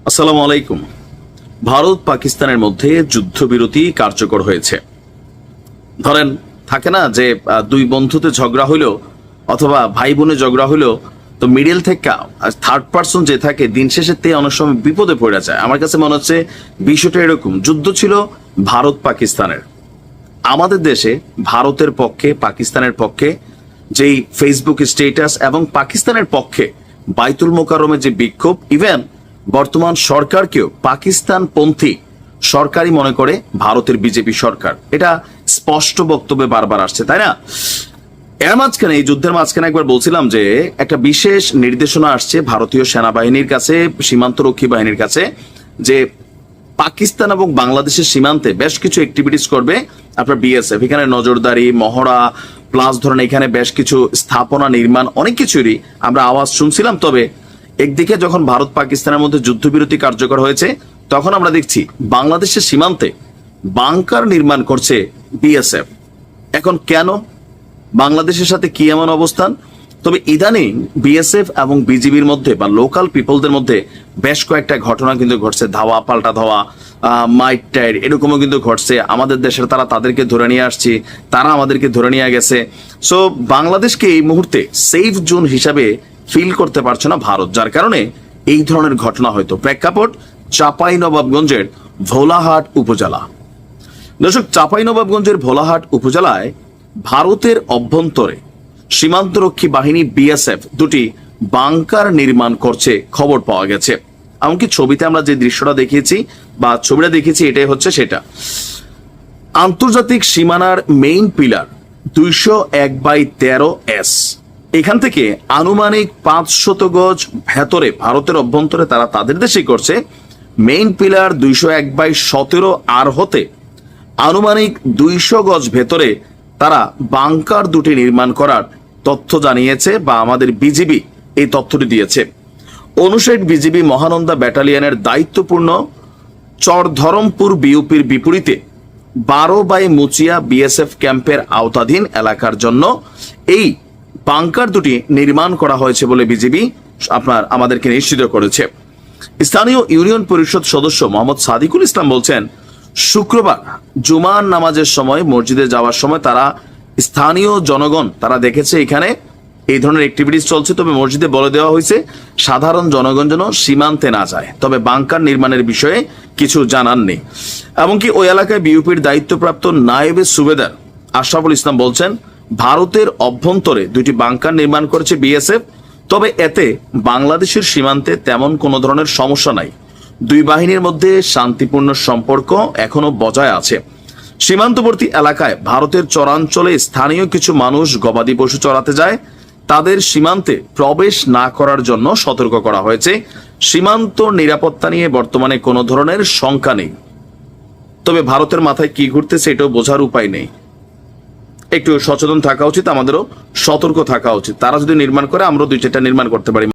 আসসালামু আলাইকুম। ভারত পাকিস্তানের মধ্যে যুদ্ধবিরতি কার্যকর হয়েছে। ধরেন থাকে না যে দুই বন্ধুতে ঝগড়া হইলো অথবা ভাই বোনে ঝগড়া হইলো, তো মিডিল থেকে থার্ড পার্সন যে থাকে দিন শেষে তে অনেক সময় বিপদে পড়ে যায়। আমার কাছে মনে হচ্ছে বিষয়টা এরকম, যুদ্ধ ছিল ভারত পাকিস্তানের। আমাদের দেশে ভারতের পক্ষে পাকিস্তানের পক্ষে যেই ফেসবুক স্ট্যাটাস এবং পাকিস্তানের পক্ষে বাইতুল মোকাররমে যে বিক্ষোভ, ইভেন বর্তমান সরকারকেও পাকিস্তানপন্থী সরকারই মনে করে ভারতের বিজেপি সরকার, এটা স্পষ্ট বক্তব্যে বারবার আসছে, তাই না? এর মাঝখানে, এই যুদ্ধের মাঝখানে একবার বলছিলাম যে একটা বিশেষ নির্দেশনা আসছে ভারতীয় সেনাবাহিনীর কাছে, সীমান্তরক্ষী বাহিনীর কাছে, যে পাকিস্তান এবং বাংলাদেশের সীমান্তে বেশ কিছু অ্যাক্টিভিটিস করবে আপনার বিএসএফ। এখানে নজরদারি, মহড়া, প্লাস ধরেন এখানে বেশ কিছু স্থাপনা নির্মাণ, অনেক কিছুরই আমরা আওয়াজ শুনছিলাম। তবে একদিকে যখন ভারত পাকিস্তানের মধ্যে যুদ্ধবিরতি কার্যকর হয়েছে, তখন আমরা দেখছি বাংলাদেশের সীমান্তে বাংকার নির্মাণ করছে বিএসএফ। এখন কেন, বাংলাদেশের সাথে কি এমন অবস্থান? তবে ইদানিং বিএসএফ এবং বিজিবির মধ্যে বা লোকাল পিপলদের মধ্যে বেশ কয়েকটা ঘটনা কিন্তু ঘটছে, ধাওয়া পাল্টা ধাওয়া, মাইট টাইট, এরকমও কিন্তু ঘটছে। আমাদের দেশের তারা তাদেরকে ধরে নিয়ে আসছে, তারা আমাদেরকে ধরে নিয়ে গেছে। সো বাংলাদেশকে এই মুহূর্তে সেফ জোন হিসাবে ফিল করতে পারছে না ভারত, যার কারণে এই ধরনের ঘটনা হয়তো। প্রেক্ষাপট চাঁপাইনবাবগঞ্জের ভোলাহাট উপজেলা। দর্শক, চাঁপাইনবাবগঞ্জের ভোলাহাট উপজেলায় ভারতের অভ্যন্তরে সীমান্তরক্ষী বাহিনী বিএসএফ দুটি বাংকার নির্মাণ করছে খবর পাওয়া গেছে। এমনকি ছবিতে আমরা যে দৃশ্যটা দেখিয়েছি বা ছবিটা দেখেছি, এটাই হচ্ছে সেটা। আন্তর্জাতিক সীমানার মেইন পিলার 201/13S, এখান থেকে আনুমানিক 500 গজ ভেতরে ভারতের অভ্যন্তরে তারা তাদের দেশেই করছে। মেইন পিলার 201/17 হতে আনুমানিক 200 গজ ভেতরে তারা বাংকার দুটি নির্মাণ করার তথ্য জানিয়েছে বা আমাদের বিজিবি এই তথ্যটি দিয়েছে। 59 বিজিবি মহানন্দা ব্যাটালিয়নের দায়িত্বপূর্ণ চরধরমপুর বিউপির বিপরীতে 12 মুচিয়া বিএসএফ ক্যাম্পের আওতাধীন এলাকার জন্য এই বাংকার দুটি নির্মাণ করা হয়েছে বলে বিজিবি আমাদেরকে নিশ্চিত করেছে। স্থানীয় ইউনিয়ন পরিষদ সদস্য মোহাম্মদ সাদিকুল ইসলাম বলছেন, শুক্রবার জুমার নামাজের সময় মসজিদে যাওয়ার সময় তারা স্থানীয় জনগণ তারা দেখেছে এখানে এই ধরনের অ্যাক্টিভিটিস চলছে। তবে মসজিদে বলে দেওয়া হয়েছে সাধারণ জনগণ যেন সীমান্তে না যায়, তবে বাংকার নির্মাণের বিষয়ে কিছু জানান নেই। এমনকি ওই এলাকায় বিউপির দায়িত্বপ্রাপ্ত নায়েবে সুবেদার আশরাফুল ইসলাম বলছেন, ভারতের অভ্যন্তরে দুটি বাংকার নির্মাণ করেছে বিএসএফ, তবে এতে বাংলাদেশের সীমান্তে তেমন কোনো ধরনের সমস্যা নাই। দুই বাহিনীর মধ্যে শান্তিপূর্ণ সম্পর্ক এখনো বজায় আছে। সীমান্তবর্তী এলাকায় ভারতের চরাঞ্চলে স্থানীয় কিছু মানুষ গবাদি পশু চড়াতে যায়, তাদের সীমান্তে প্রবেশ না করার জন্য সতর্ক করা হয়েছে। সীমান্ত নিরাপত্তা নিয়ে বর্তমানে কোনো ধরনের শঙ্কা নেই। তবে ভারতের মাথায় কি ঘুরতেছে এটাও বোঝার উপায় নেই। একটু সচেতন থাকা উচিত, আমাদেরও সতর্ক থাকা উচিত। তারা যদি নির্মাণ করে, আমরা 2-4টা নির্মাণ করতে পারি।